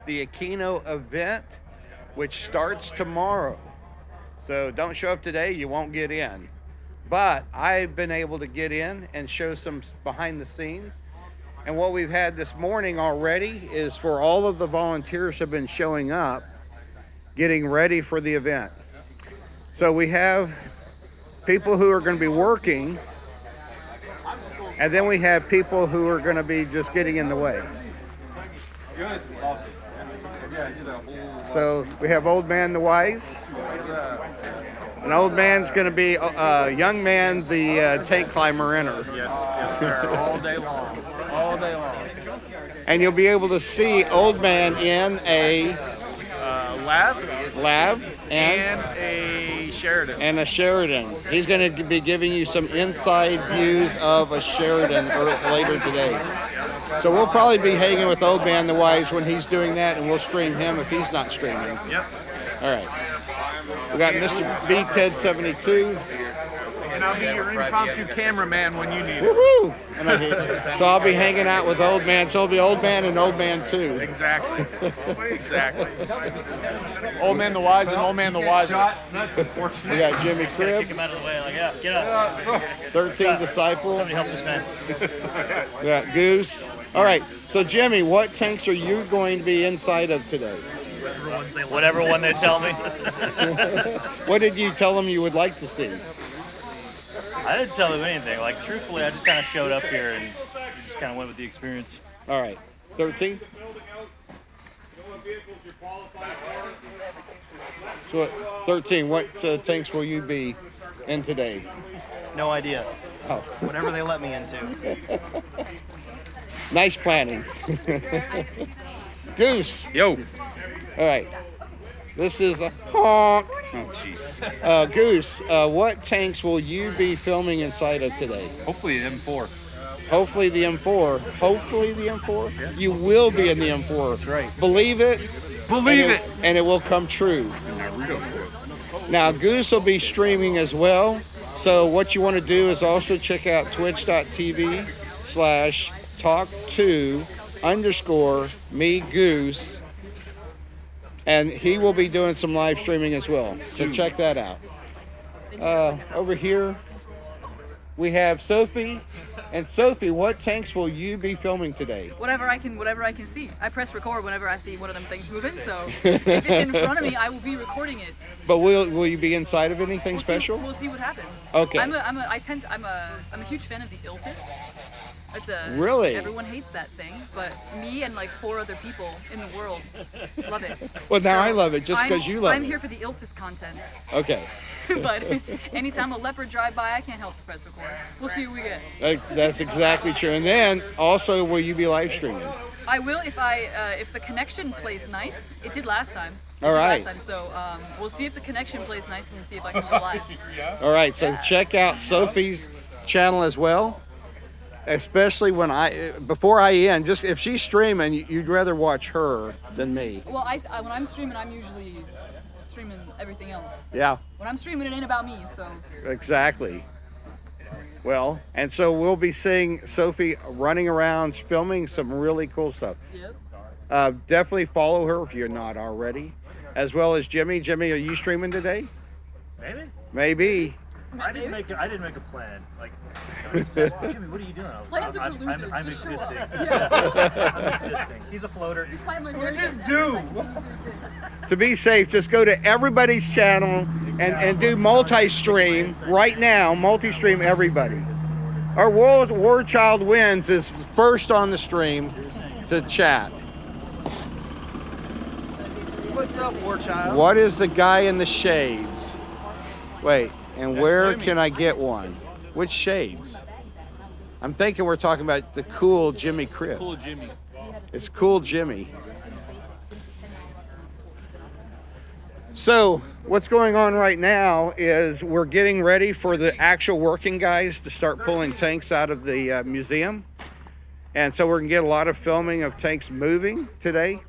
the Aquino event, which starts tomorrow. So don't show up today, you won't get in. But I've been able to get in and show some behind the scenes. And what we've had this morning already is for all of the volunteers have been showing up, getting ready for the event. So we have people who are going to be working, and then we have people who are going to be just getting in the way. So we have Old Man the Wise. And Old Man's going to be Young Man the tank climber inner. Yes, sir. All day long. All day long. And you'll be able to see Old Man in a lav and a Sheridan. And a Sheridan. He's going to be giving you some inside views of a Sheridan later today. So we'll probably be hanging with Old Man the Wise when he's doing that, and we'll stream him if he's not streaming. Yep. All right. We got Mr. BTed 72. And I'll be your impromptu cameraman when you need it. Woohoo! So I'll be hanging out with Old Man. So it'll be Old Man and Old Man 2. Exactly. Exactly. Old Man the Wise and Old Man the Wise. That's unfortunate. We got JimmyCribs. Kick him out of the way, like, yeah, get up. 13 Disciple. Somebody help this man. We got Goose. All right. So Jimmy, what tanks are you going to be inside of today? Whatever one they tell me. What did you tell them you would like to see? I didn't tell them anything. Like, truthfully, I just kind of showed up here and just kind of went with the experience. All right. 13? So, 13, what tanks will you be in today? No idea. Oh. Whatever they let me into. Nice planning. Goose. Yo. All right. This is a honk. Oh, jeez. Goose, what tanks will you be filming inside of today? Hopefully an M4. Hopefully the M4. Hopefully the M4? Yeah. You will be in the M4. That's right. Believe it. Believe it. And it will come true. Now, Goose will be streaming as well. So what you want to do is also check out twitch.tv/talk2_me Goose. And he will be doing some live streaming as well. So check that out. Over here, we have Sofi. And Sofi, what tanks will you be filming today? Whatever I can see. I press record whenever I see one of them things moving. So if it's in front of me, I will be recording it. But will you be inside of anything special? We'll see what happens. Okay. I'm a huge fan of the Iltis. Really? Everyone hates that thing, but me and like 4 other people in the world love it. Well, now I love it just because you love it. I'm here for the Iltis content. Okay. But anytime a leopard drive by, I can't help but press record. We'll see what we get. That's exactly true. And then also, will you be live streaming? I will if the connection plays nice. It did last time. All right. So we'll see if the connection plays nice and see if I can go live. All right. So check out Sofi's channel as well. Especially before I end, just if she's streaming, you'd rather watch her than me. Well, when I'm streaming, I'm usually streaming everything else. Yeah. When I'm streaming, it ain't about me, so. Exactly. Well, and so we'll be seeing Sofi running around, filming some really cool stuff. Yep. Definitely follow her if you're not already, as well as Jimmy. Jimmy, are you streaming today? Maybe. Maybe. I didn't make a plan. Like, Jimmy, what are you doing? Plans are for losers. I'm Just existing. show up. I'm existing. He's a floater. We're just doomed. To be safe, just go to everybody's channel and do multi-stream right now. Multi-stream everybody. Our War Child Wins is first on the stream to chat. What's up, War Child? What is the guy in the shades? Wait. And where can I get one? Which shades? I'm thinking we're talking about the cool JimmyCribs. Cool Jimmy. It's cool Jimmy. So what's going on right now is we're getting ready for the actual working guys to start pulling tanks out of the museum. And so we're gonna get a lot of filming of tanks moving today.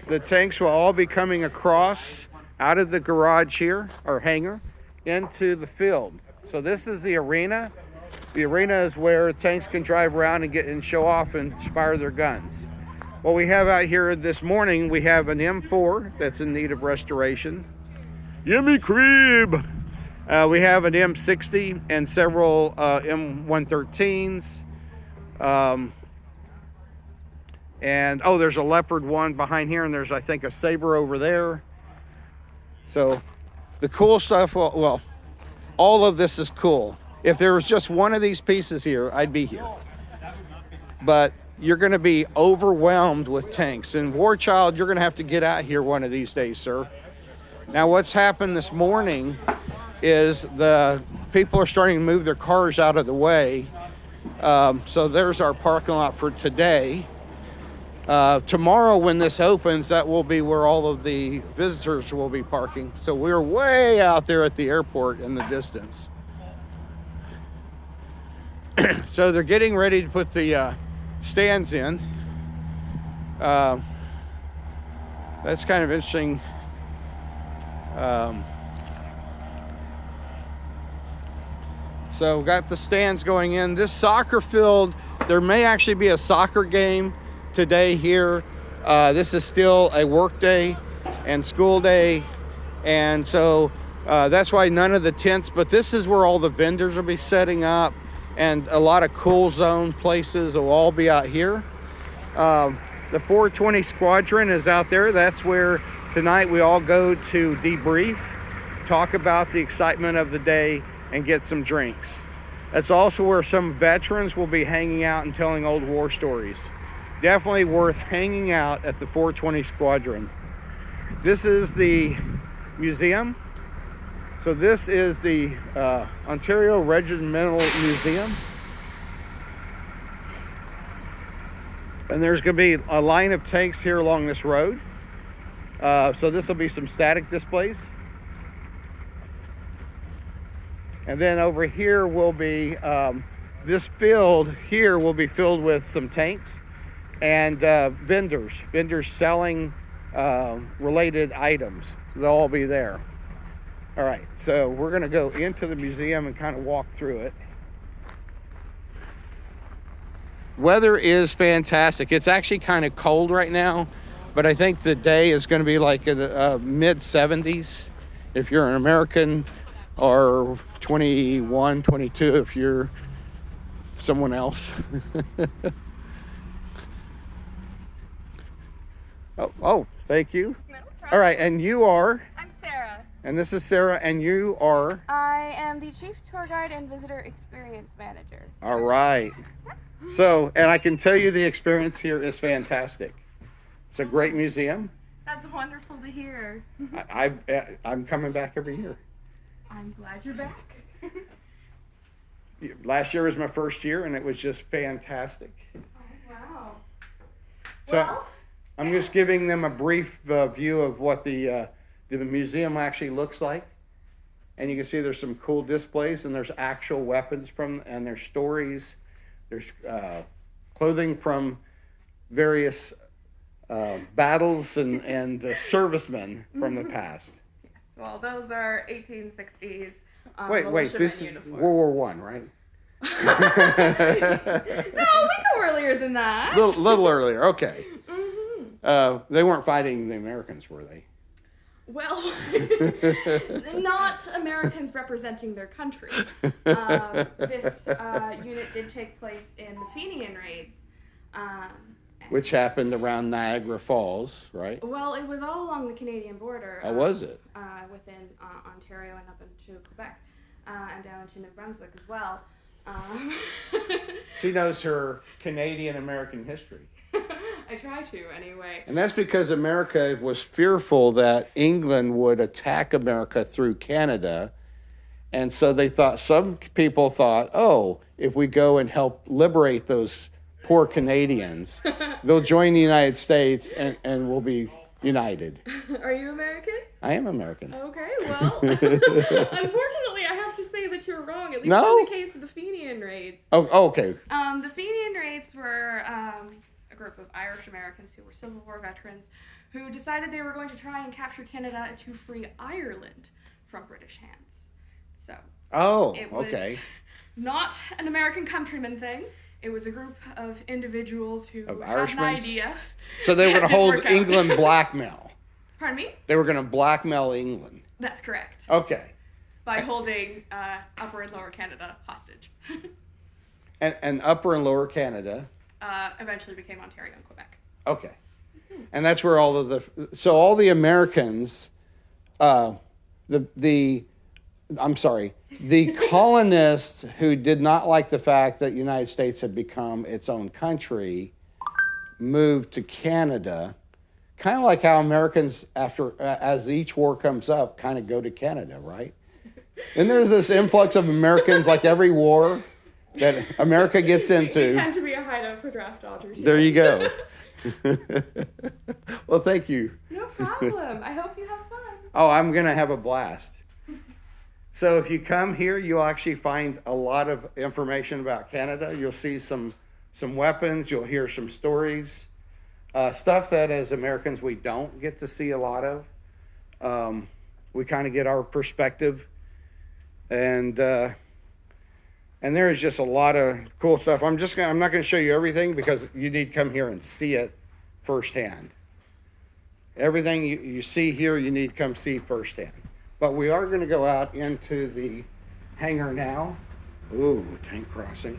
The tanks will all be coming across out of the garage here, or hangar, into the field. So this is the arena. The arena is where tanks can drive around and show off and fire their guns. What we have out here this morning, we have an M4 that's in need of restoration. JimmyCribs! We have an M60 and several M113s. And oh, there's a Leopard one behind here, and there's, I think, a Sabre over there. So the cool stuff, well, all of this is cool. If there was just one of these pieces here, I'd be here. But you're going to be overwhelmed with tanks. And War Child, you're going to have to get out here one of these days, sir. Now, what's happened this morning is the people are starting to move their cars out of the way. So there's our parking lot for today. Tomorrow when this opens, that will be where all of the visitors will be parking. So we're way out there at the airport in the distance. So they're getting ready to put the stands in. That's kind of interesting. So got the stands going in. This soccer field, there may actually be a soccer game today here. This is still a work day and school day, and so that's why none of the tents, but this is where all the vendors will be setting up, and a lot of cool zone places will all be out here. The 420 Squadron is out there. That's where tonight we all go to debrief, talk about the excitement of the day, and get some drinks. That's also where some veterans will be hanging out and telling old war stories. Definitely worth hanging out at the 420 Squadron. This is the museum. So this is the Ontario Regimental Museum. And there's going to be a line of tanks here along this road. So this will be some static displays. And then over here will be, this field here will be filled with some tanks and vendors selling related items. So they'll all be there. All right, so we're gonna go into the museum and kind of walk through it. Weather is fantastic. It's actually kind of cold right now, but I think the day is gonna be like in the mid 70s if you're an American, or 21, 22 if you're someone else. Oh, thank you. No problem. All right, and you are? I'm Sarah. And this is Sarah, and you are? I am the Chief Tour Guide and Visitor Experience Manager. All right. So, and I can tell you the experience here is fantastic. It's a great museum. That's wonderful to hear. I'm coming back every year. I'm glad you're back. Last year was my first year, and it was just fantastic. Oh, wow. So Well, I'm just giving them a brief view of what the museum actually looks like. And you can see there's some cool displays, and there's actual weapons and there's stories. There's clothing from various battles and servicemen from the past. well, those are 1860s. Wait, militia this is uniforms. World War I, right? No, we go earlier than that. Little earlier, okay. Mm-hmm. They weren't fighting the Americans, were they? Well, not Americans representing their country. This unit did take place in the Fenian raids. Which happened around Niagara Falls, right? Well, it was all along the Canadian border. How was it? Within Ontario and up into Quebec, and down into New Brunswick as well. She knows her Canadian-American history. I try to, anyway. And that's because America was fearful that England would attack America through Canada. And so some people thought, oh, if we go and help liberate those poor Canadians, they'll join the United States and we'll be united. Are you American? I am American. Okay, well, unfortunately, I have to say that you're wrong, at least in the case of the Fenian raids. Oh, okay. The Fenian raids were a group of Irish Americans who were Civil War veterans who decided they were going to try and capture Canada to free Ireland from British hands. So, Oh, it was okay. not an American countryman thing. It was a group of individuals who Of had an Irishmans? idea. So they were that going to didn't hold work out. England blackmail. Pardon me? They were going to blackmail England. That's correct. Okay. By holding Upper and Lower Canada hostage. And Upper and Lower Canada. Eventually became Ontario and Quebec. Okay. And that's where all of all the Americans, the colonists who did not like the fact that the United States had become its own country moved to Canada, kind of like how Americans, as each war comes up, kind of go to Canada, right? And there's this influx of Americans like every war that America gets into. We tend to be a hideout for draft dodgers. There you yes. go. Well, thank you. No problem. I hope you have fun. Oh, I'm going to have a blast. So if you come here, you'll actually find a lot of information about Canada. You'll see some weapons. You'll hear some stories. Stuff that as Americans we don't get to see a lot of. We kind of get our perspective. And there is just a lot of cool stuff. I'm not going to show you everything because you need to come here and see it firsthand. Everything you see here, you need to come see firsthand. But we are going to go out into the hangar now. Ooh, tank crossing.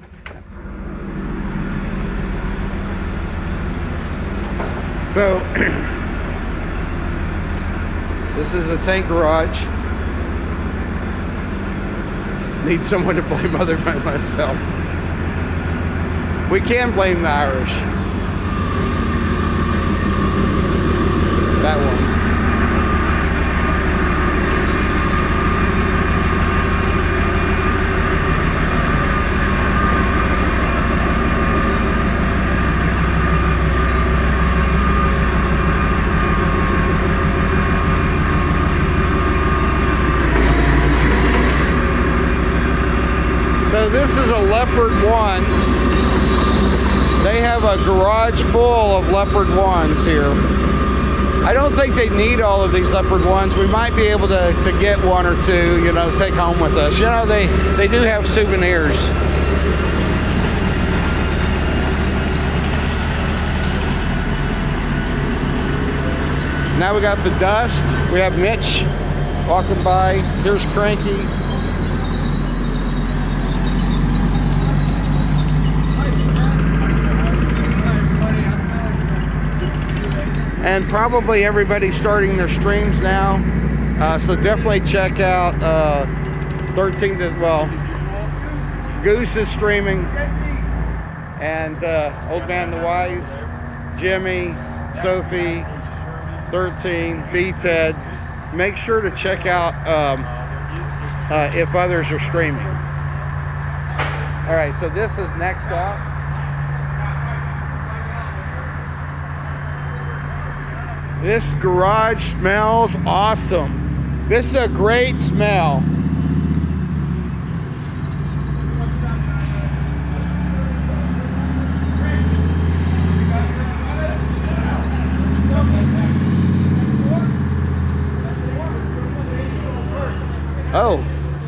So, this is a tank garage. Need someone to blame other than myself. We can blame the Irish. That one. So this is a Leopard 1. They have a garage full of Leopard 1s here. I don't think they need all of these Leopard 1s. We might be able to get one or two, take home with us. They do have souvenirs. Now we got the dust. We have Mitch walking by. Here's Cranky. And probably everybody's starting their streams now. So definitely check out 13 to, Goose is streaming. And OldMan the Wise, Jimmy, Sofi, 13, BTed. Make sure to check out if others are streaming. All right, so this is next up. This garage smells awesome. This is a great smell. Oh,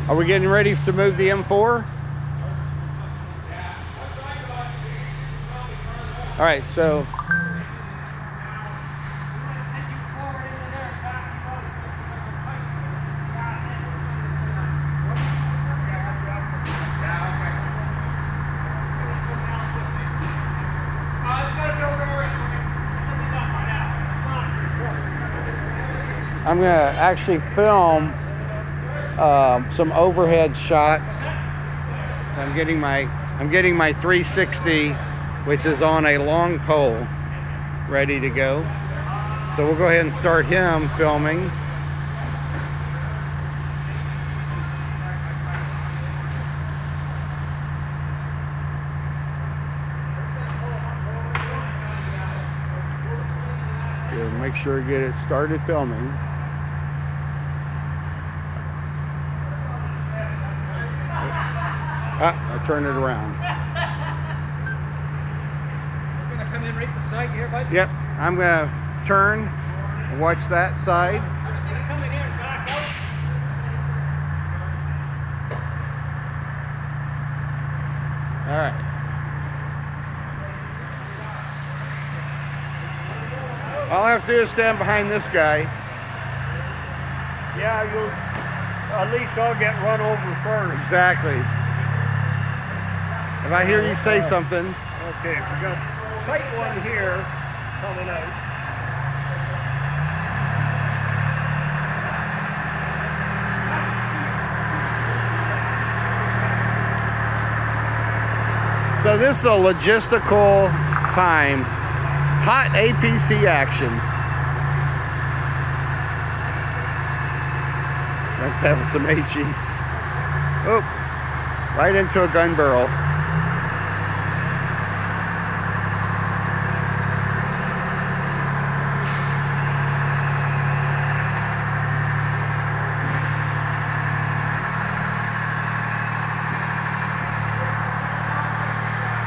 are we getting ready to move the M4? All right, so I'm gonna actually film some overhead shots. I'm getting my 360, which is on a long pole, ready to go. So we'll go ahead and start him filming. So make sure to get it started filming. I turn it around. You're gonna come in right beside you here, bud? Yep, I'm gonna turn and watch that side. You're coming here, back out. All right. All I have to do is stand behind this guy. Yeah, you'll at least I'll get run over first. Exactly. If I hear you say something. Okay, we got a tight one here coming out. So this is a logistical time. Hot APC action. Have to have some HE. Oh, right into a gun barrel.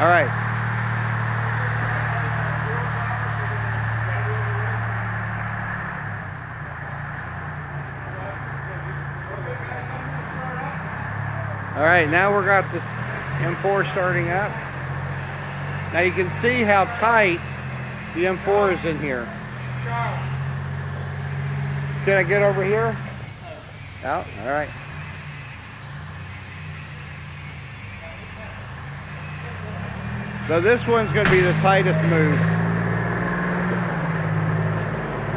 All right. All right, now we're got this M4 starting up. Now you can see how tight the M4 is in here. Can I get over here? Out? All right. So this one's going to be the tightest move.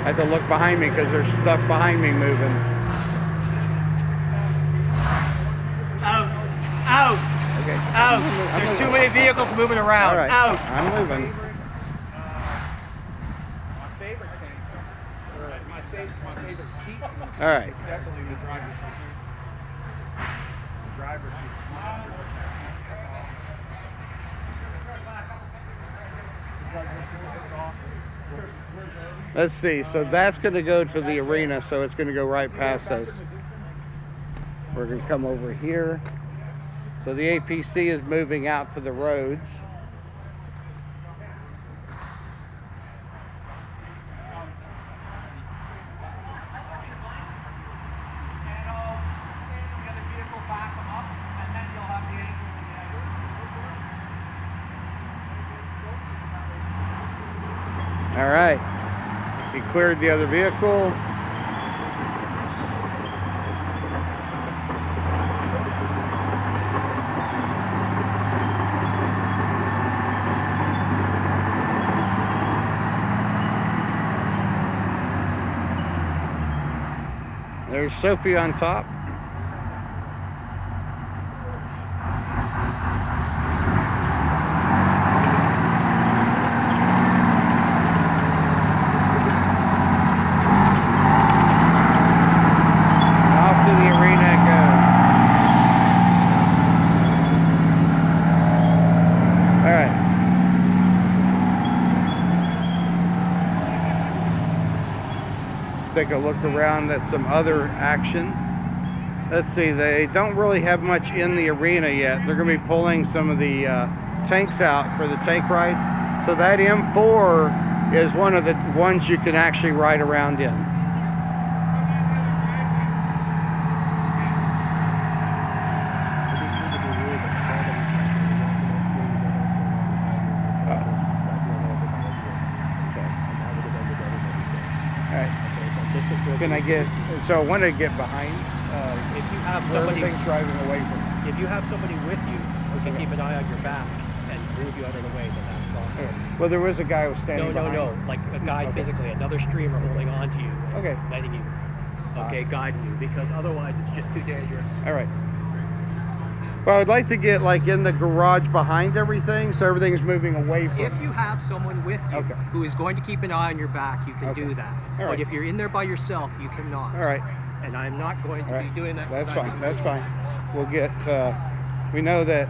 I have to look behind me because there's stuff behind me moving. Out! Okay. Out! There's too many vehicles moving around. All right. Out! I'm moving. My favorite tank, or my favorite seat. All right. Definitely the driver's seat. Driver's seat. Let's see. So that's going to go to the arena, so it's going to go right past us. We're going to come over here. So the APC is moving out to the roads. All right. He cleared the other vehicle. There's Sofi on top. Off to the arena it goes. All right. Take a look around at some other action. Let's see, they don't really have much in the arena yet. They're going to be pulling some of the tanks out for the tank rides. So that M4 is one of the ones you can actually ride around in. Can I get, so I want to get behind. If you have So somebody, everything's driving away from me. if you have somebody with you who can keep an eye on your back and move you out of the way, then that's fine. Okay. Well, there was a guy who was standing behind. No, like a guy physically, another streamer holding on to you, Okay. letting you, guiding you, because otherwise it's just too dangerous. All right. Well, I'd like to get like in the garage behind everything, so everything's moving away from If you have someone with you Okay. who is going to keep an eye on your back, you can Okay. do that. All right. But if you're in there by yourself, you cannot. All right. And I'm not going to All be right. doing that. That's 'cause I'm fine. too That's busy. fine. We'll get, we know that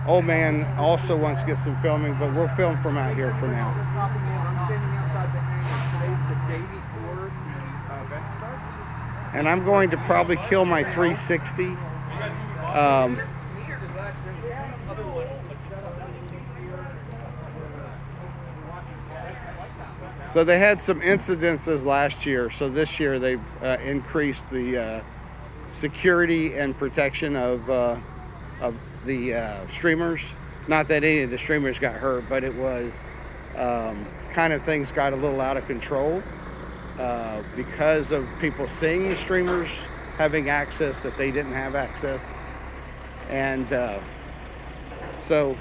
OldMan also wants to get some filming, but we'll film from out here for now. I'm standing outside the hangar. Today's the day before the event starts. And I'm going to probably kill my 360. So they had some incidences last year, so this year they've increased the security and protection of the streamers. Not that any of the streamers got hurt, but it was kind of things got a little out of control because of people seeing the streamers having access that they didn't have access. And so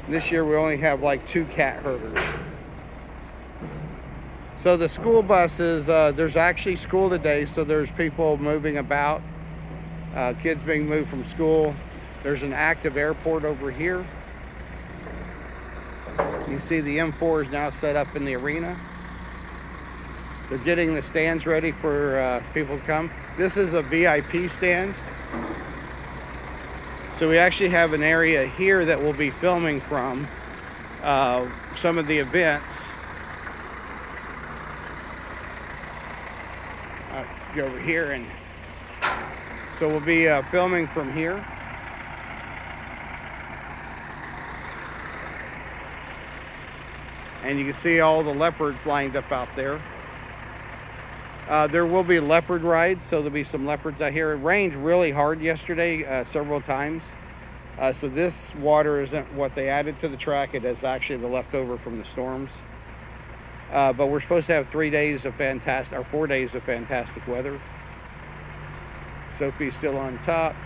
this year we only have like 2 cat herders. So the school buses, there's actually school today, so there's people moving about, kids being moved from school. There's an active airport over here. You see the M4 is now set up in the arena. They're getting the stands ready for people to come. This is a VIP stand. So we actually have an area here that we'll be filming from some of the events. I'll go over here, and so we'll be filming from here. And you can see all the leopards lined up out there. There will be leopard rides, so there'll be some leopards out here. It rained really hard yesterday, several times. So this water isn't what they added to the track. It is actually the leftover from the storms. But we're supposed to have 3 days of fantastic, or 4 days of fantastic weather. Sofi's still on top.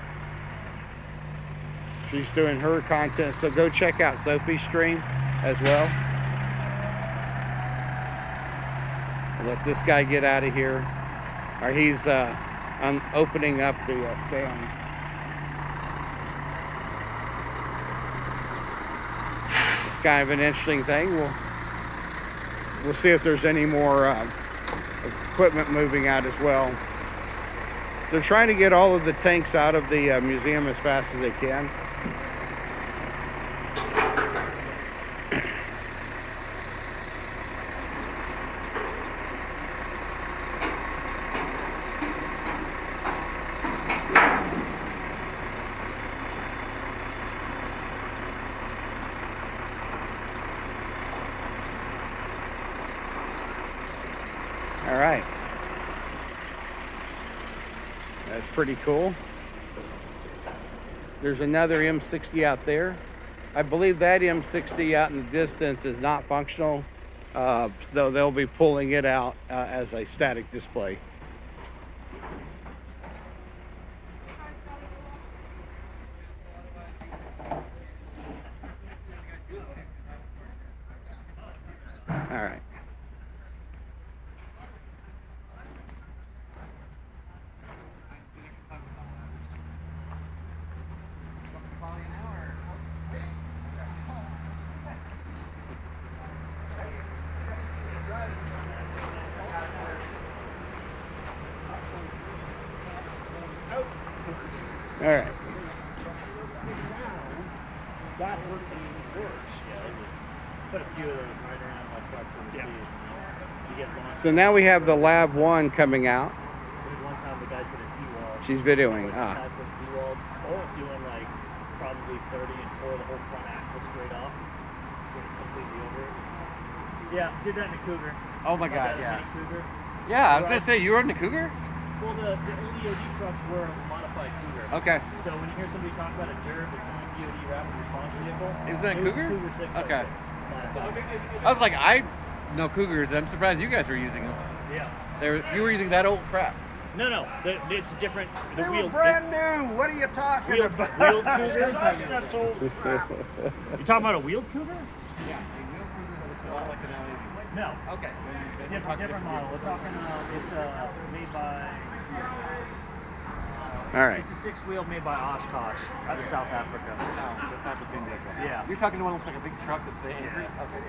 She's doing her content, so go check out Sofi's stream as well. I'll let this guy get out of here. Or he's opening up the stands. It's kind of an interesting thing. We'll see if there's any more equipment moving out as well. They're trying to get all of the tanks out of the museum as fast as they can. All right. That's pretty cool. There's another M60 out there. I believe that M60 out in the distance is not functional, though they'll be pulling it out as a static display. All right. All right. That worked worse. Yeah, put a few of those right around my truck for the season. You get launched. So now we have the Lab 1 coming out. One time the guys hit a T-wall. She's videoing. Like 5 foot T-wall. Doing like probably 30 and tore the whole front axle straight off. Sort of completely over it. Yeah, did that in the Cougar. Oh my God, That yeah. mini Cougar. Yeah, I was gonna say, you rode in the Cougar? Well, the old EOD trucks were a modified Cougar. Okay. So when you hear somebody talk about a DERB, it's an EOD rapid response vehicle. Is that a It was Cougar? Cougar 6x6 Okay. modified. I was like, I know Cougars. I'm surprised you guys were using them. Yeah. You were using that old crap. No, it's different. The wheel. brand new. What are you talking Wheeled about? Cougar? You talking about a wheeled Cougar? Yeah. Like an LED. No. Okay. Different model. We're talking. It's made by. All right. It's a 6-wheel made by Oshkosh out of South Africa. No, that's not the same vehicle. Yeah. You're talking to one that looks like a big truck that's angry? Yeah. Okay.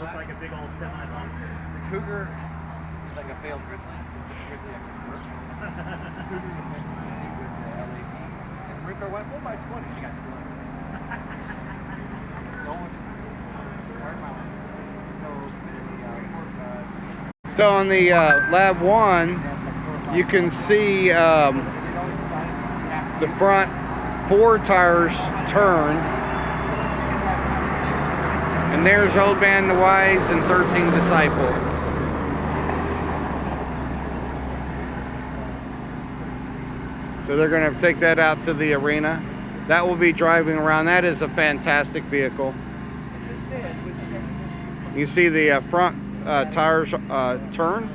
Looks like a big old semi-bus. The Cougar is like a failed Grizzly. This Grizzly actually worked. The Cougar was meant to compete with the LAV. And Rico went, we'll buy 20. I got 200. Going hard mile. So on the Lab 1, you can see the front 4 tires turn. And there's OldMan the Wise and 13 Disciple. So they're going to take that out to the arena. That will be driving around. That is a fantastic vehicle. You see the front tires turn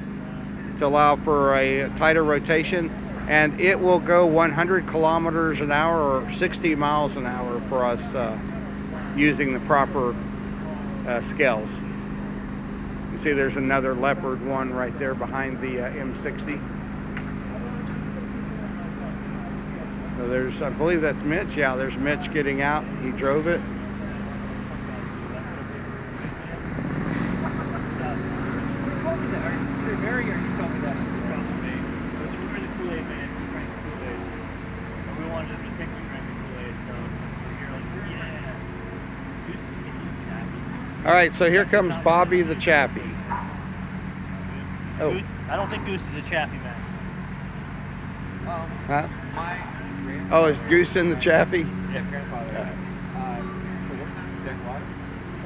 to allow for a tighter rotation, and it will go 100 kilometers an hour or 60 miles an hour for us using the proper scales. You see there's another Leopard one right there behind the M60. So there's, I believe that's Mitch. Yeah, there's Mitch getting out. He drove it. You told me that, or either Mary or you told me that. Probably. We're the Kool-Aid man. He drank the Kool-Aid. And we wanted him to think we drank the Kool-Aid, so you're like, yeah. Goose is getting Chaffee. All right, so here comes Bobby the Chaffee. Oh. Goose, I don't think Goose is a Chaffee man. Huh? My Oh, is Goose in the Chaffee? step-grandfather, 6'4", Jack Waters,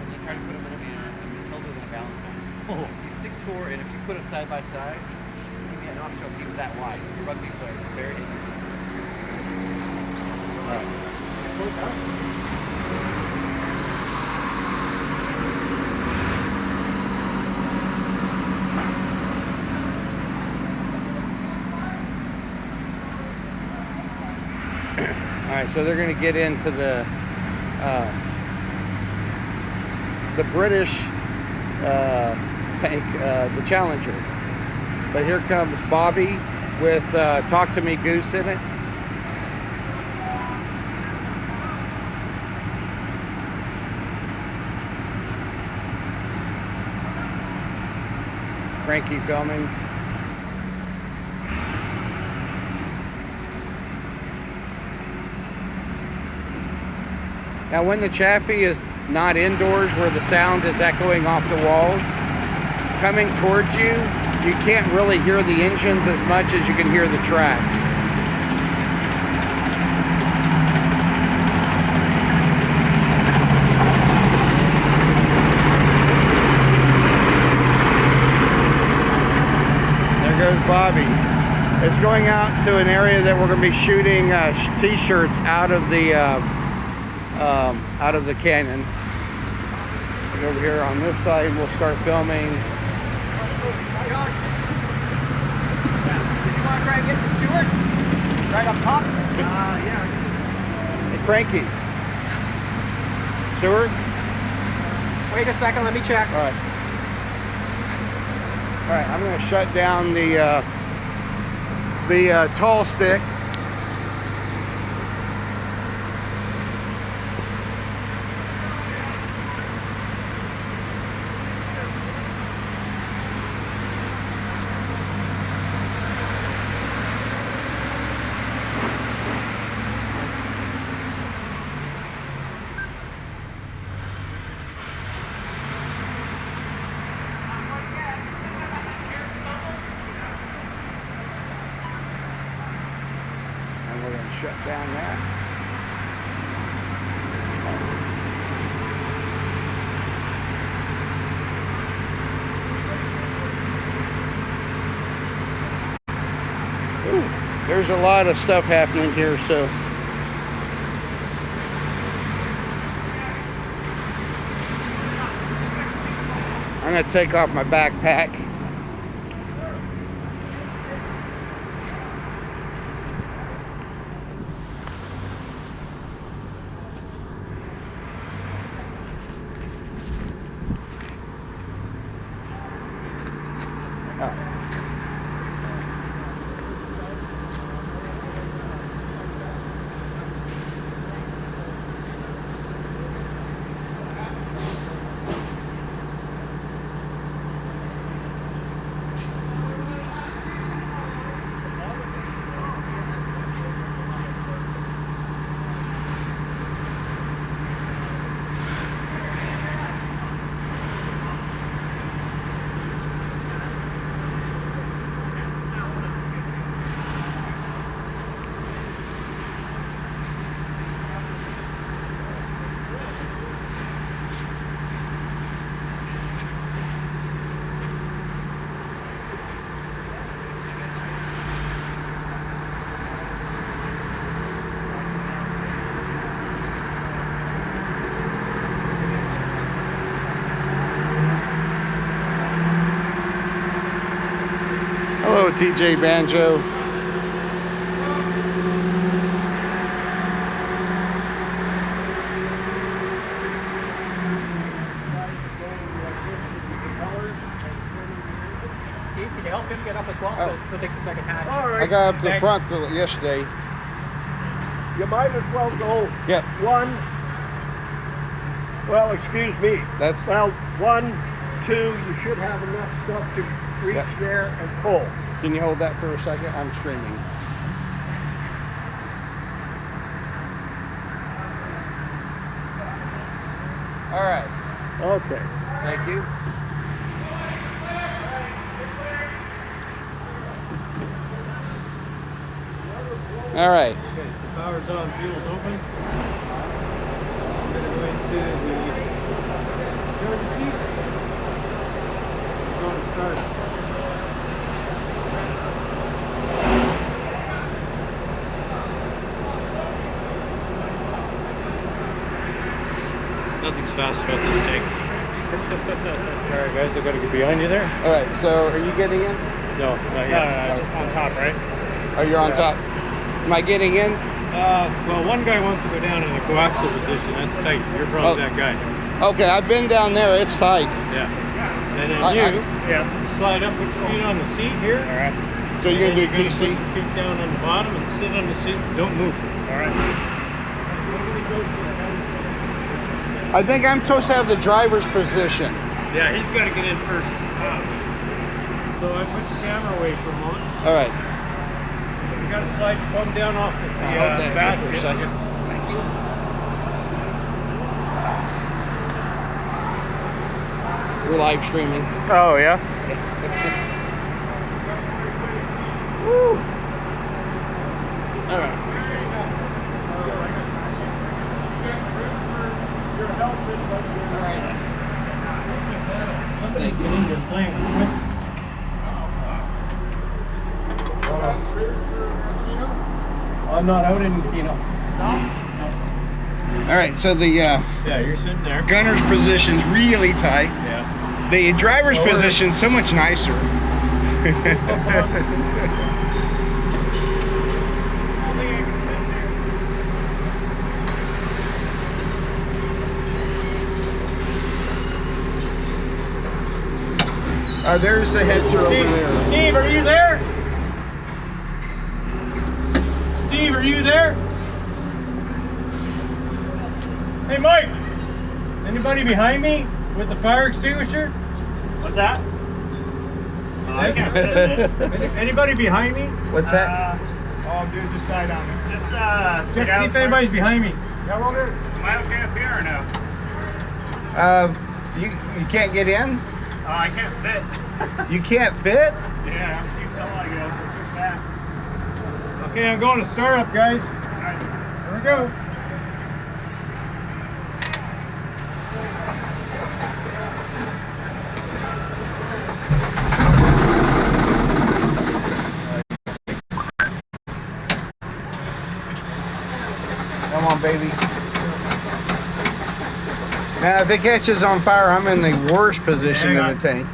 and you try to put him in a Matilda and a Valentine. Oh. He's 6'4", and if you put us side by side, he'd be an off-show. He was that wide. He's a rugby player. He's very All right, so they're going to get into the British tank, the Challenger. But here comes Bobby with Talk to Me Goose in it. Frankie filming. Now when the Chaffee is not indoors where the sound is echoing off the walls, coming towards you, you can't really hear the engines as much as you can hear the tracks. There goes Bobby. It's going out to an area that we're going to be shooting t-shirts out of the canyon. And over here on this side, we'll start filming. Did you want to try and get the Stewart? Right up top? Yeah. Hey, Frankie. Stewart? Wait a second, let me check. All right. All right, I'm going to shut down the tall stick. Shut down that. Ooh, there's a lot of stuff happening here, so I'm going to take off my backpack. TJ Banjo. Steve, can you help him get up as well? Oh. He'll take the second hatch. All right. I got up the Thanks. front yesterday. You might as well go Yep. one. Well, excuse me. That's Well, 1, 2. You should have enough stuff to reach Yep. there and pull. Can you hold that for a second? I'm streaming. All right. Okay. Thank you. All right. Okay, so power's on, fuel's open. I'm gonna go into the driver's seat. Go to start. Nothing's fast about this tank. Alright guys, I gotta get behind you there. All right. So, are you getting in? No, not yet. Just on top, right? Oh, you're on top. Am I getting in? Well, one guy wants to go down in a coaxial position. That's tight. You're probably that guy. Okay, I've been down there. It's tight. Yeah. And then I- you Yeah. slide up, put your feet on the seat here. All right. So you're And gonna then do you're TC? Put your feet down on the bottom and sit on the seat. Don't move. All right. I think I'm supposed to have the driver's position. Yeah, he's got to get in first. So I put your camera away for a moment. All right. You got to slide bum down off the Hold that here basket. for a second. Thank you. We're live streaming. Oh yeah. Woo. All right. All right. Somebody's Thank you. getting your plane. I'm not out in, All right. So the Yeah, you're sitting there. gunner's position's really tight. Yeah. The driver's position's so much nicer. There's the heads are over there. Steve, are you there? Steve, are you there? Hey, Mike. Anybody behind me with the fire extinguisher? What's that? I can't fit it. Anybody behind me? What's that? Oh, dude, just died on me. Just Check see if anybody's behind me. Yeah, well, dude. Am I okay up here or no? You can't get in? Oh, I can't fit. You can't fit? Yeah, I'm too tall, I guess. I'm too fat. Okay, I'm going to startup, guys. Alright. Here we go. Come on, baby. Now, if it catches on fire, I'm in the worst position in the tank.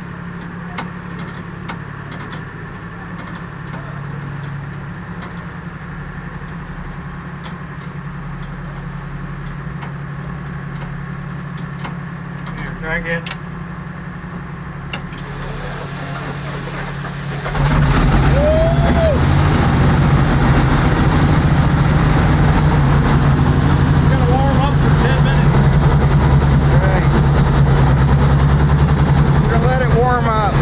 Here, try again. We're gonna warm up for 10 minutes. Right. We're gonna let it warm up.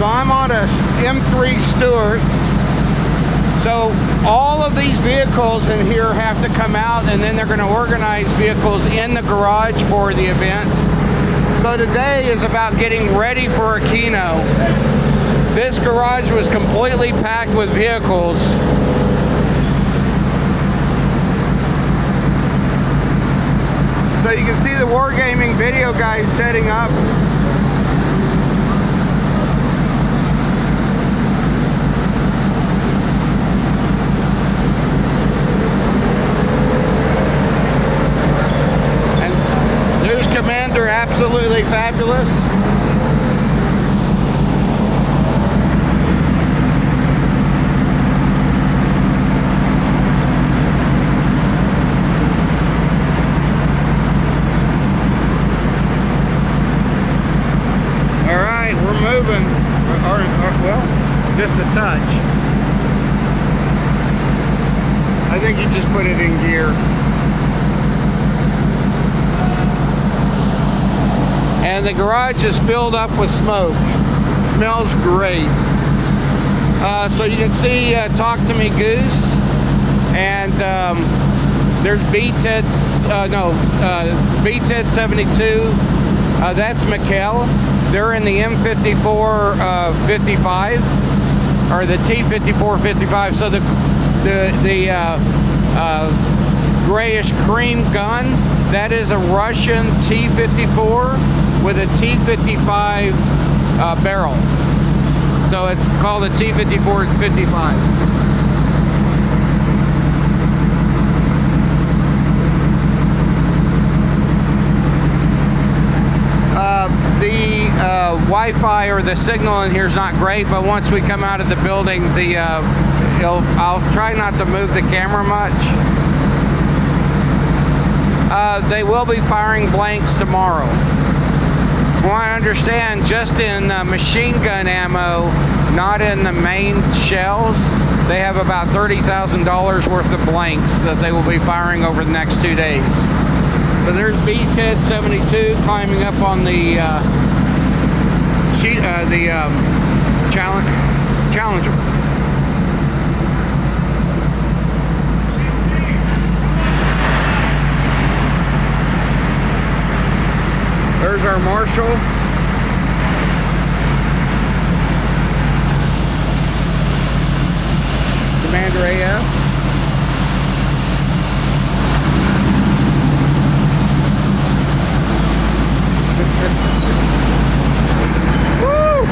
So I'm on a M3 Stewart. So all of these vehicles in here have to come out, and then they're going to organize vehicles in the garage for the event. So today is about getting ready for Aquino. This garage was completely packed with vehicles. So you can see the Wargaming video guys setting up. Commander, absolutely fabulous. All right, we're moving. Well, just a touch. I think you just put it in gear. And the garage is filled up with smoke. Smells great. So you can see Talk to Me Goose, and there's BTed, BTed 72. That's Mikkel. They're in the M54 55 or the T54 55. So the grayish cream gun, that is a Russian T54 with a T55 barrel. So it's called a T54 55. The Wi-Fi or the signal in here is not great, but once we come out of the building, I'll try not to move the camera much. They will be firing blanks tomorrow. From what I understand, just in machine gun ammo, not in the main shells, they have about $30,000 worth of blanks that they will be firing over the next 2 days. So there's BTed 72 climbing up on the Challenger. There's our Marshal. Commander AF. Woo!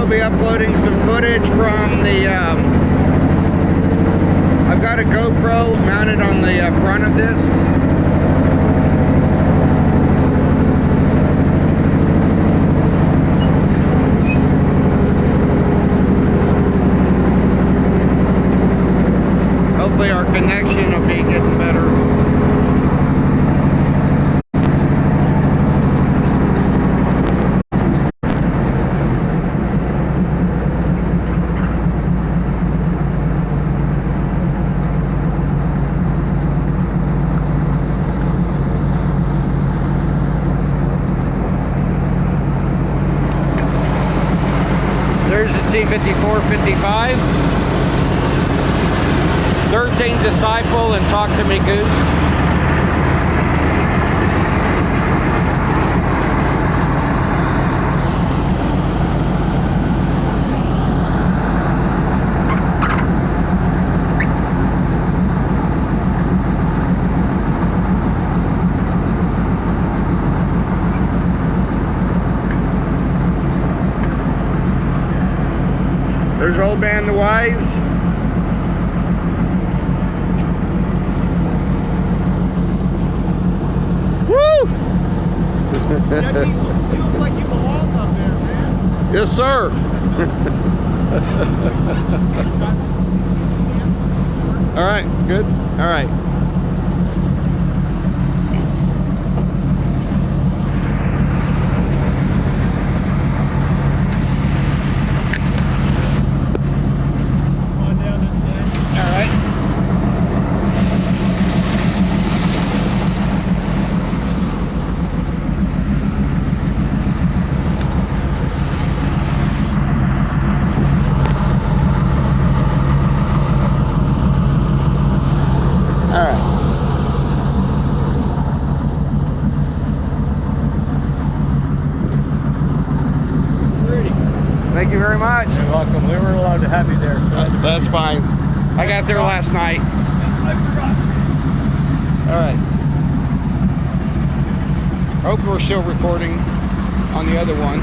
Be uploading some footage from the I've got a GoPro mounted on the front of this. Hopefully our connection will be getting better. There's the T54 55. 13 Disciple and Talk to Me Goose. There's OldMan the Wise. Woo! You look like you belong up there, man. Yes, sir. All right, good. All right. Thank you very much. You're welcome. We weren't allowed to have you there. So. That's fine. I got there last night. I forgot. All right. Hope we're still recording on the other one.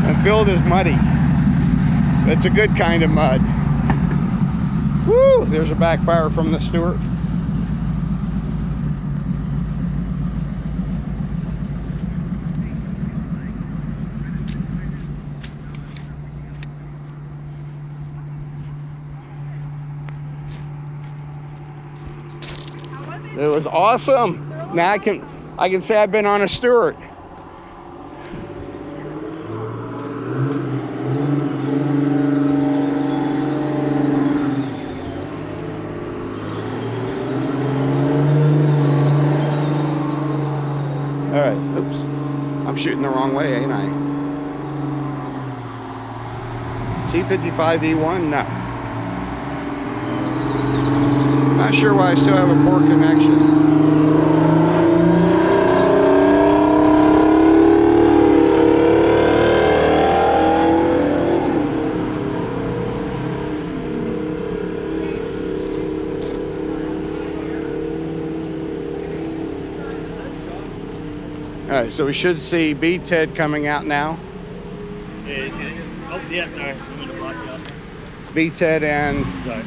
The field is muddy. It's a good kind of mud. Woo! There's a backfire from the Stewart. It was awesome. Now I can say I've been on a Stewart. All right, oops. I'm shooting the wrong way, ain't I? T55E1, no. Not sure why I still have a poor connection. All right, so we should see BTed coming out now. Yeah, he's getting. Oh, yeah, sorry. Someone to block you off. BTed and Sorry.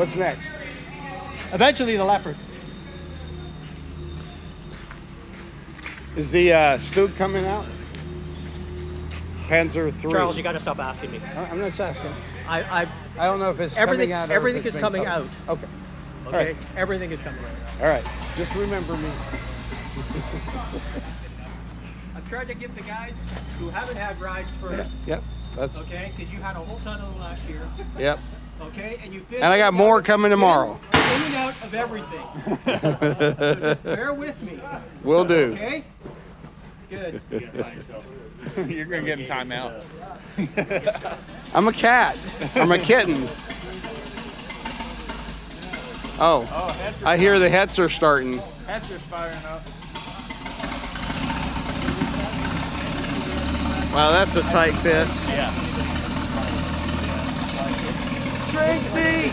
what's next? Eventually the leopard. Is the Stug coming out? Panzer III. Charles, you got to stop asking me. I'm not asking. I don't know if it's everything. coming out. Or Everything if it's is been coming covered. out. Okay. Okay. All right. Everything is coming out. All right. Just remember me. I'm trying to give the guys who haven't had rides first. Yep. That's. Okay, because you had a whole ton of them last year. Yep. Okay, and you've been. And I got more coming tomorrow. In and out of everything. So just bear with me. Will do. Okay. Good. You gotta find yourself. You're gonna get in timeout. I'm a cat. I'm a kitten. Oh, I hear the hets are starting. Heads are firing up. Wow, that's a tight fit. Yeah. Tracy!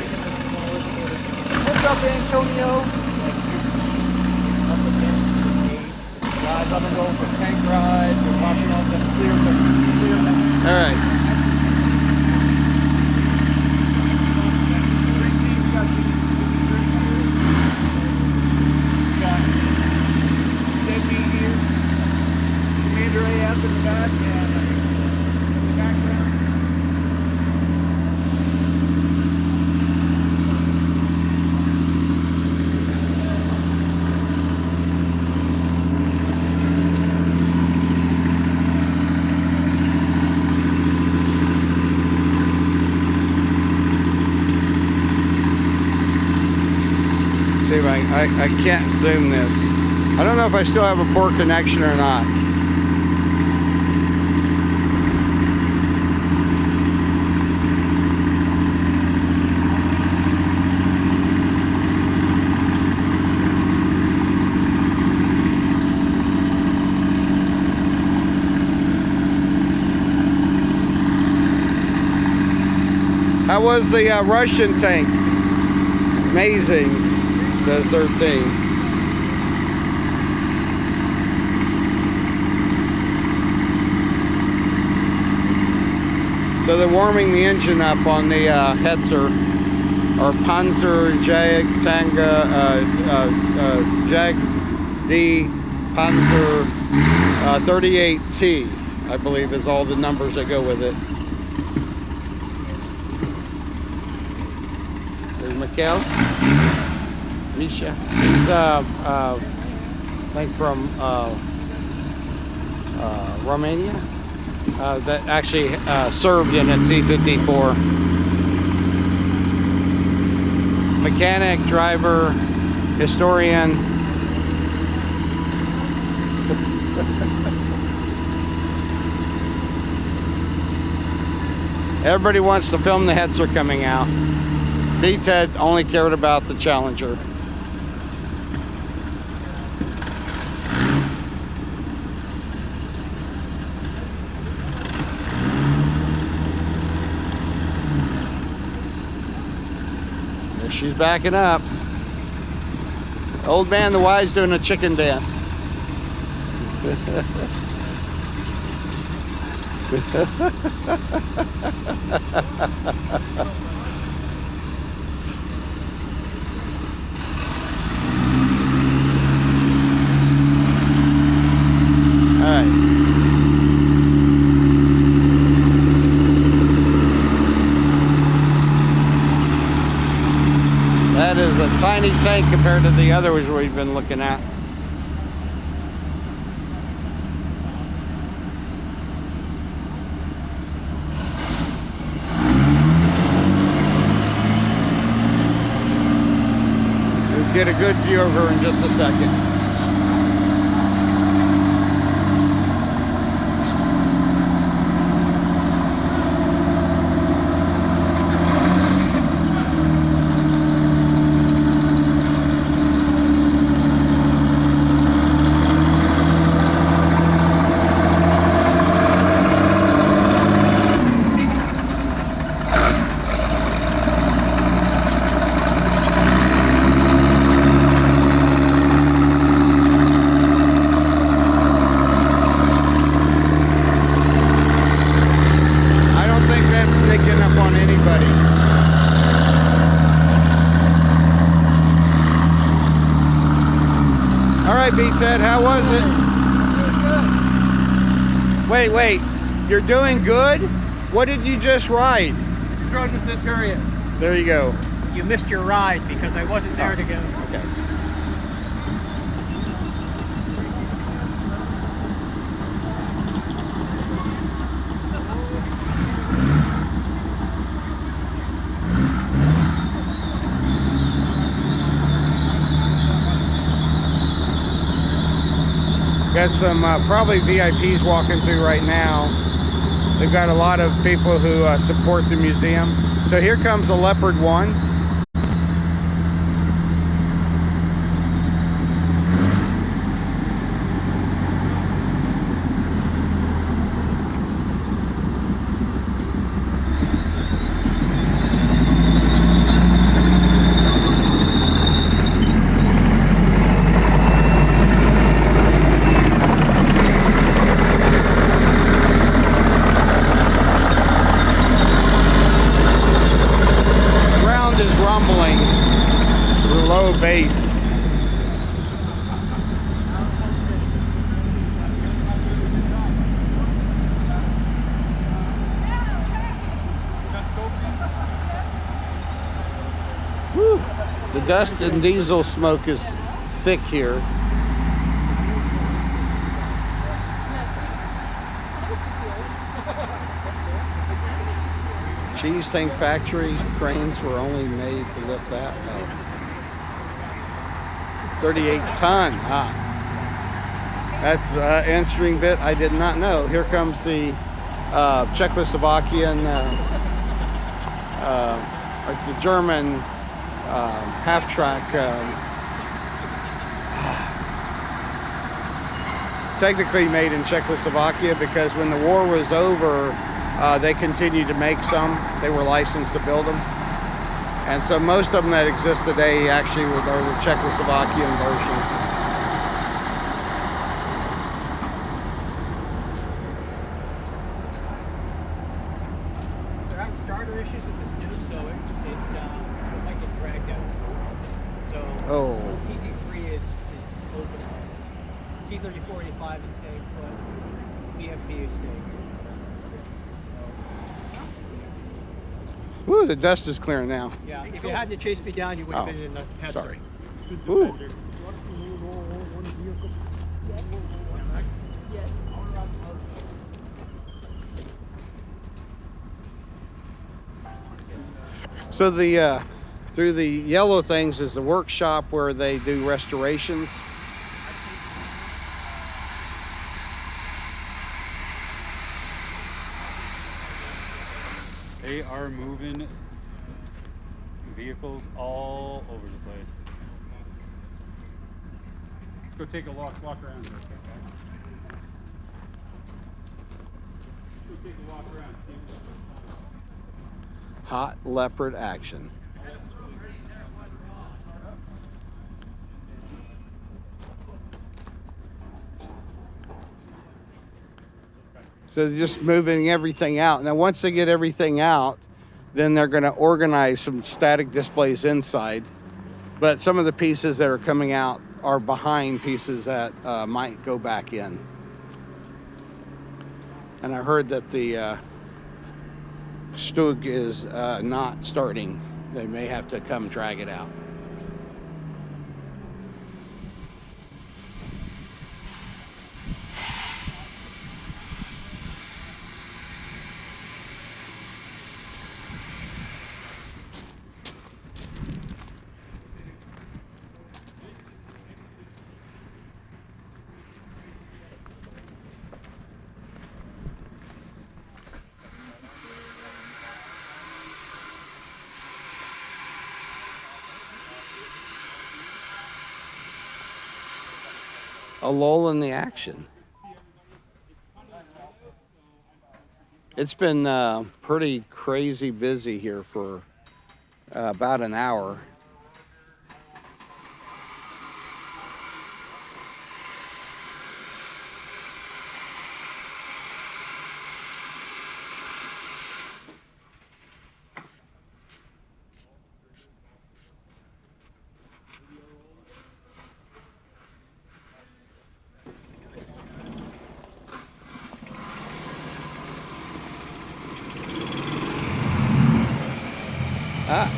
What's up, Antonio? Guys, I'm going for tank rides. We're watching all the clear. All right. DeadMeat here. Commander AF in the back. In the background. See if I can't zoom this. I don't know if I still have a poor connection or not. How was the Russian tank? Amazing, says 13. So they're warming the engine up on the Hetzer, or Panzer Jag Tanga Jag D Panzer 38T, I believe is all the numbers that go with it. There's Mikhail, Misha. He's I think from Romania. That actually served in a T-54. Mechanic, driver, historian. Everybody wants to film the Hetzer coming out. BTed only cared about the Challenger. She's backing up. Old man, the wide's doing a chicken dance. All right. That is a tiny tank compared to the others we've been looking at. We'll get a good view of her in just a second. BTed, how was it? Wait, you're doing good? What did you just ride? Just rode the Centurion. There you go. You missed your ride because I wasn't there to go. Okay. Got some probably VIPs walking through right now. They've got a lot of people who support the museum. So here comes a Leopard 1. Base. Woo. The dust and diesel smoke is thick here. Cheese tank factory cranes were only made to lift that up. 38 ton, That's the answering bit I did not know. Here comes the Czechoslovakian, it's a German half-track, technically made in Czechoslovakia because when the war was over, they continued to make some. They were licensed to build them. And so most of them that exist today actually are the Czechoslovakian version. issues with the snoot, so it might get dragged out. So Oh. PC3 is open. T3485 is staying put. BFP is staying put. Woo, the dust is clearing now. Yeah, if you hadn't chased me down, you would have been in the head. Sorry. Ooh. Yes. So the through the yellow things is the workshop where they do restorations. They are moving vehicles all over the place. Let's go take a walk around real quick, guys. Let's go take a walk around. Hot leopard action. So they're just moving everything out. Now, once they get everything out, then they're going to organize some static displays inside. But some of the pieces that are coming out are behind pieces that might go back in. And I heard that the Stug is not starting. They may have to come drag it out. A lull in the action. It's been pretty crazy busy here for about an hour.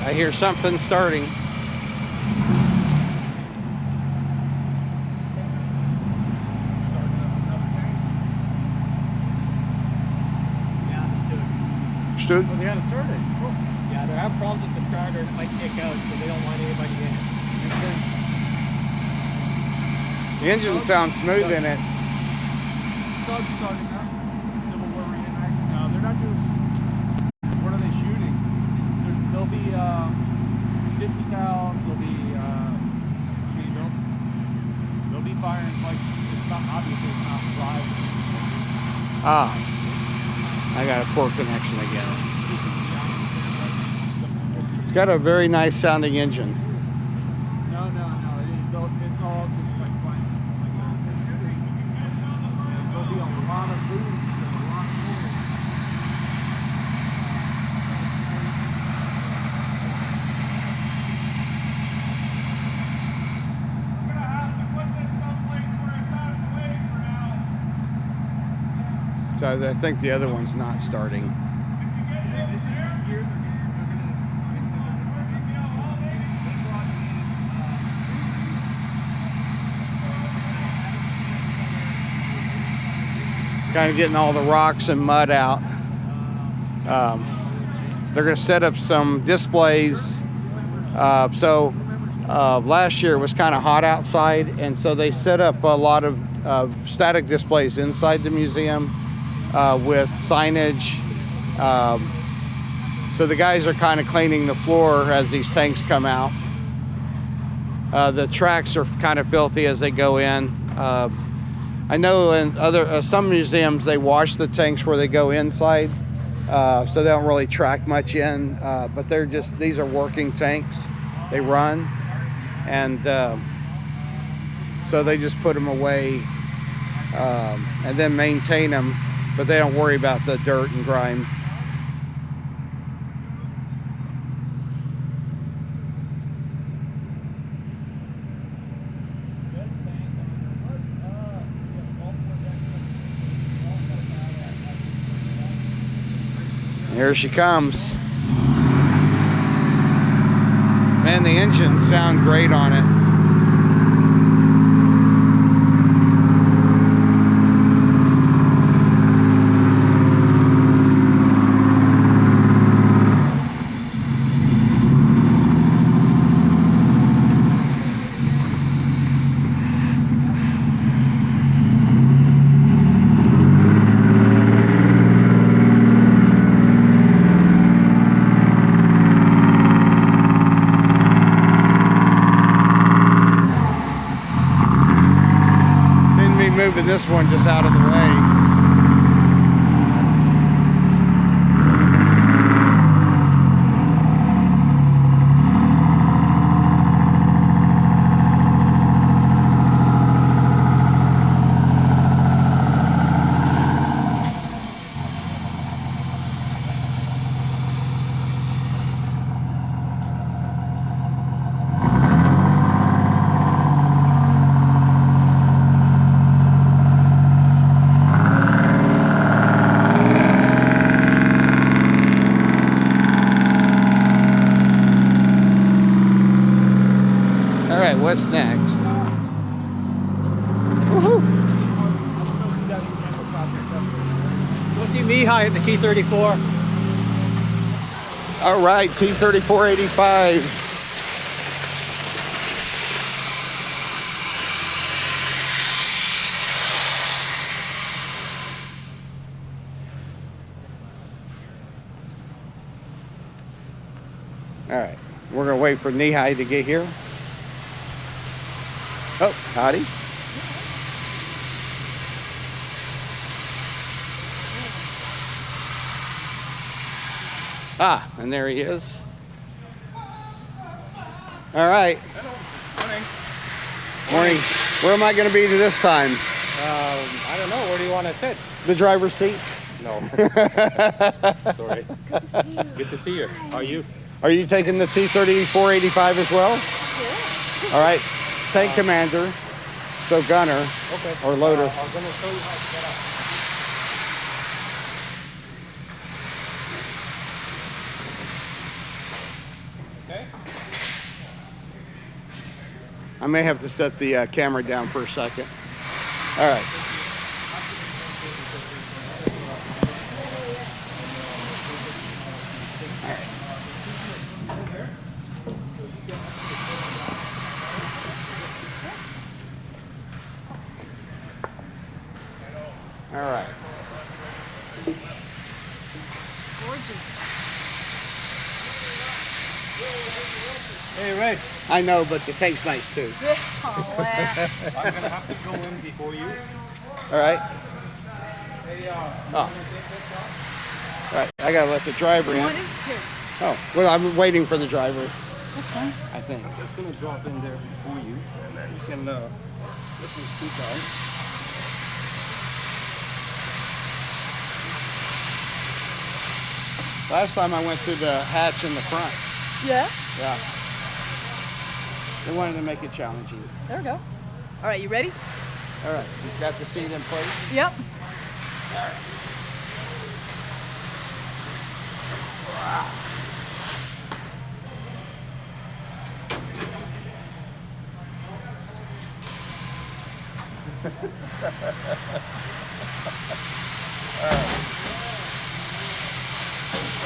I hear something starting. Yeah, let's do it. Stug? Oh, they had it started. Cool. Yeah, they're having problems with the starter and it might kick out, so they don't want anybody in. The engine sounds smooth in it. Stug's starting up. Civil War reenact. No, they're not doing. What are they shooting? There'll be 50 cals. There'll be they'll be firing like it's not obviously it's not live. Ah, I got a poor connection again. It's got a very nice sounding engine. No. It's all just like blanks. Like they're shooting. There'll be a lot of booms and a lot of noise. So I think the other one's not starting. Kind of getting all the rocks and mud out. They're going to set up some displays. Last year it was kind of hot outside, and so they set up a lot of static displays inside the museum with signage. So the guys are kind of cleaning the floor as these tanks come out. The tracks are kind of filthy as they go in. I know in some museums they wash the tanks before they go inside, so they don't really track much in. But these are working tanks. They run, and so they just put them away and then maintain them, but they don't worry about the dirt and grime. Here she comes. Man, the engines sound great on it. Moving this one just out of the way. What's next? We'll see me high at the T-34. All right, T-3485. All right, we're gonna wait for Knee-High to get here. Oh, howdy. Ah, and there he is. All right. Morning. Morning. Where am I going to be this time? I don't know. Where do you want to sit? The driver's seat? No. Sorry. Good to see you. How are you? Are you taking the T-3485 as well? Sure. All right. Tank commander, so gunner, Okay. or loader. I'm going to show you how to get up. Okay. I may have to set the camera down for a second. All right. All right. Hey, Reg. I know, but the tank's nice too. I'm going to have to go in before you. All right. Hey, Oh. All right. I gotta let the driver in. Here. Oh, well, I'm waiting for the driver. That's fine. I think. I'm just going to drop in there before you, and then you can let me sit down. Last time I went through the hatch in the front. Yeah. Yeah. They wanted to make it challenging. There we go. All right, you ready? All right. You got the seat in place? Yep. So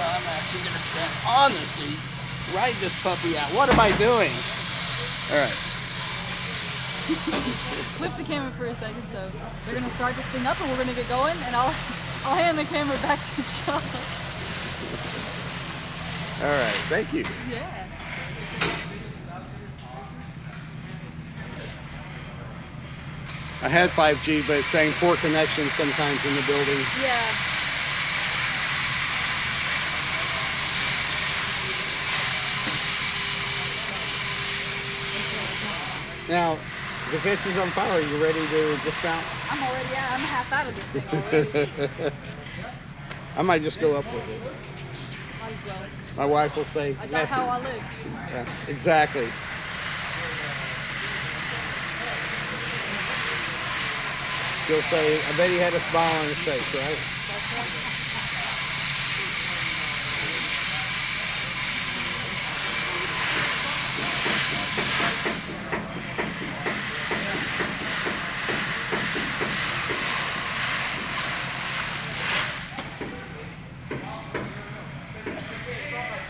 I'm actually going to stand on the seat, ride this puppy out. What am I doing? All right. Flip the camera for a second, so they're gonna start this thing up and we're gonna get going, and I'll hand the camera back to John. All right. Thank you. Yeah. I had 5G, but it's saying poor connection sometimes in the building. Yeah. Now, the fish is on fire. Are you ready to dismount? I'm half out of this thing already. I might just go up with it. Might as well. My wife will say, I got how I lived. Yeah, exactly. She'll say, I bet he had a smile on his face, right? That's right.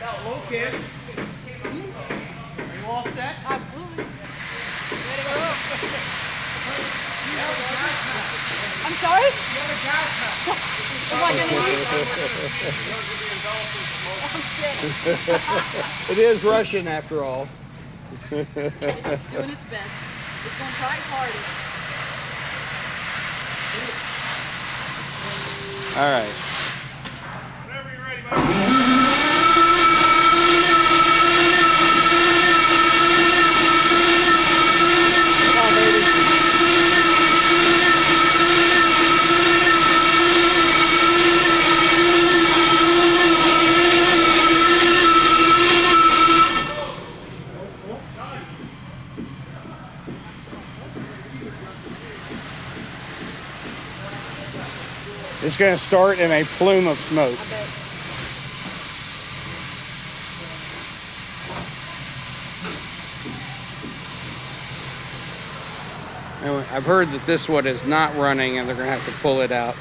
Hello, kids. Are you all set? Absolutely. Ready to go. I'm sorry? Am I gonna eat? It is Russian after all. It's doing its best. It's gonna try its hardest. All right. Whenever you're ready, buddy. It's going to start in a plume of smoke. I bet. And I've heard that this one is not running and they're going to have to pull it out.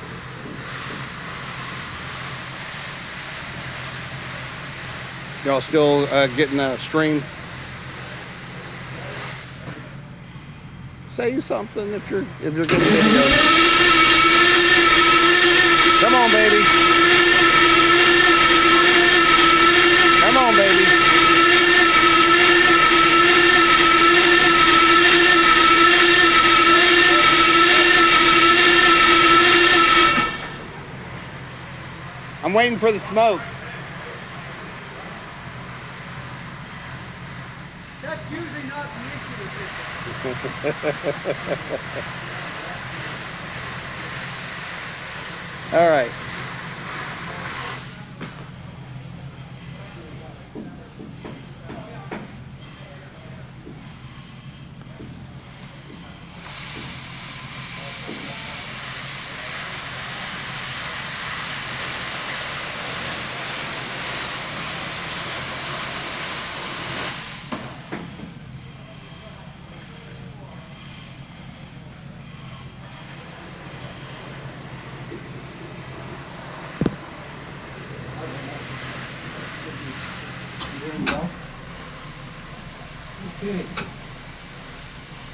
Y'all still getting a stream? Say something if you're getting video. Come on, baby. Come on, baby. I'm waiting for the smoke. That's usually not the issue. All right.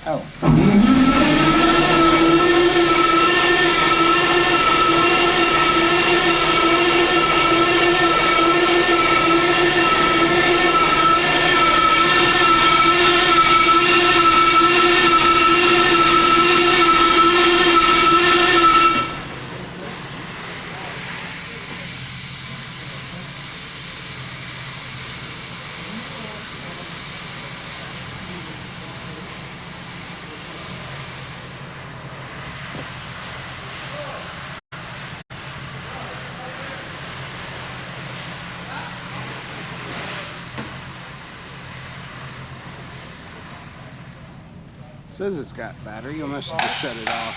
Oh. It says it's got battery. You must have just shut it off.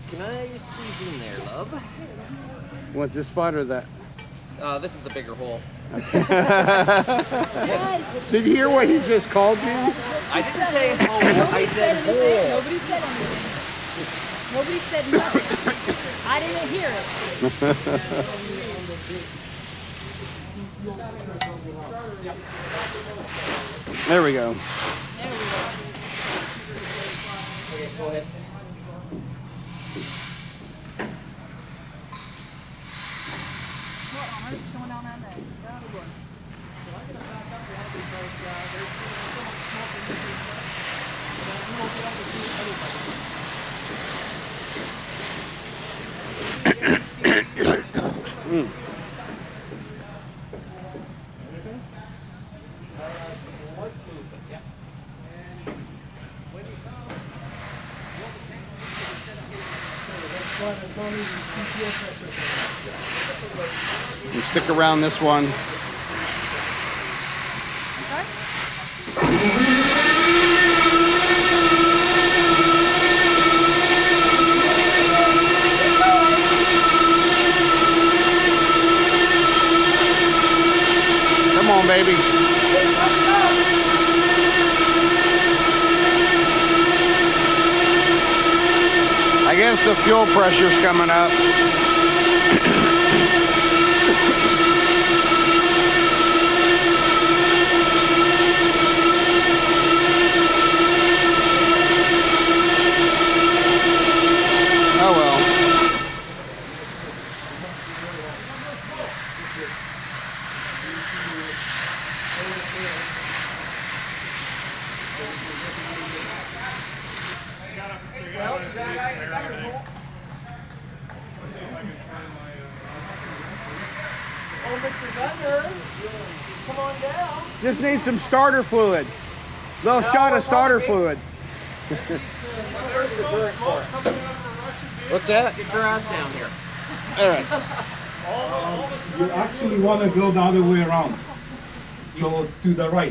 Can I squeeze in there, love? What, this spot or that? This is the bigger hole. Did you hear what he just called you? I didn't say hole, I said hole. Nobody said anything. Nobody said nothing. I didn't hear it. There we go. There we go. Okay, go ahead. What on earth is going on out there? Get out of the way. Mm. You stick around this one. Come on, baby. guess the fuel pressure's coming up. Oh well. Oh, Mr. Gunner, come on down. Just need some starter fluid. Little shot of starter fluid. What's that? Get your ass down here. All right. You actually want to go the other way around. So to the right.